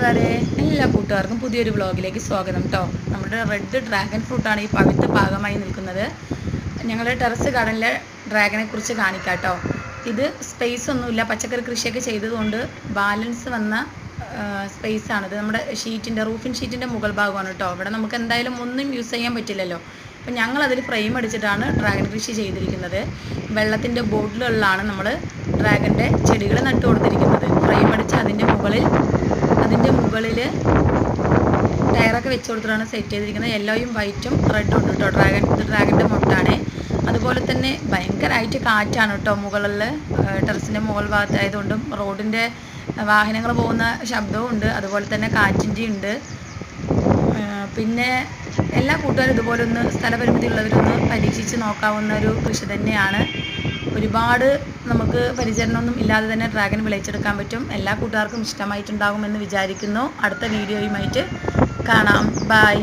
കൂട്ടുകാരെ, എല്ലാ കൂട്ടുകാർക്കും പുതിയൊരു വ്ളോഗിലേക്ക് സ്വാഗതം കേട്ടോ. നമ്മുടെ റെഡ് ഡ്രാഗൺ ഫ്രൂട്ടാണ് ഈ പഴുത്ത് പാകമായി നിൽക്കുന്നത്. ഞങ്ങളുടെ ടെറസ് ഗാർഡനിലെ ഡ്രാഗനെ കുറിച്ച് കാണിക്കാം കേട്ടോ. ഇത് സ്പേസ് ഒന്നുമില്ല, പച്ചക്കറി കൃഷിയൊക്കെ ചെയ്തതുകൊണ്ട് ബാലൻസ് വന്ന സ്പേസാണിത്. നമ്മുടെ റൂഫിൻ ഷീറ്റിൻ്റെ മുകൾ ഭാഗമാണ് കേട്ടോ. ഇവിടെ നമുക്ക് എന്തായാലും ഒന്നും യൂസ് ചെയ്യാൻ പറ്റില്ലല്ലോ. അപ്പം ഞങ്ങളതിൽ ഫ്രെയിം അടിച്ചിട്ടാണ് ഡ്രാഗൺ കൃഷി ചെയ്തിരിക്കുന്നത്. വെള്ളത്തിൻ്റെ ബോട്ടിലുകളിലാണ് നമ്മൾ ഡ്രാഗൻ്റെ ചെടികൾ നട്ടു കൊടുത്തിരിക്കുന്നത്. ഫ്രെയിം അടിച്ച് അതിൻ്റെ മുകളിൽ ടയറൊക്കെ വെച്ച് കൊടുത്തിട്ടാണ് സെറ്റ് ചെയ്തിരിക്കുന്നത്. യെല്ലോയും വൈറ്റും റെഡും ഉണ്ട് കേട്ടോ. ഡ്രാഗൻ്റെ മുട്ടാണ്. അതുപോലെ തന്നെ ഭയങ്കരമായിട്ട് കാറ്റാണ് കേട്ടോ മുകളിൽ, ടെറസിൻ്റെ മുകൾ ഭാഗത്തായതുകൊണ്ടും റോഡിൻ്റെ വാഹനങ്ങൾ പോകുന്ന ശബ്ദവും ഉണ്ട്, അതുപോലെ തന്നെ കാറ്റിൻ്റെ ഉണ്ട്. പിന്നെ എല്ലാ കൂട്ടുകാരും ഇതുപോലെ ഒന്ന് സ്ഥലപരിമിതി ഉള്ളവരൊന്ന് പരീക്ഷിച്ച് നോക്കാവുന്ന ഒരു കൃഷി തന്നെയാണ്. ഒരുപാട് നമുക്ക് പരിചരണമൊന്നും ഇല്ലാതെ തന്നെ ഡ്രാഗൺ വിളയിച്ചെടുക്കാൻ പറ്റും. എല്ലാ കൂട്ടുകാർക്കും ഇഷ്ടമായിട്ടുണ്ടാകുമെന്ന് വിചാരിക്കുന്നു. അടുത്ത വീഡിയോയുമായിട്ട് കാണാം. ബൈ.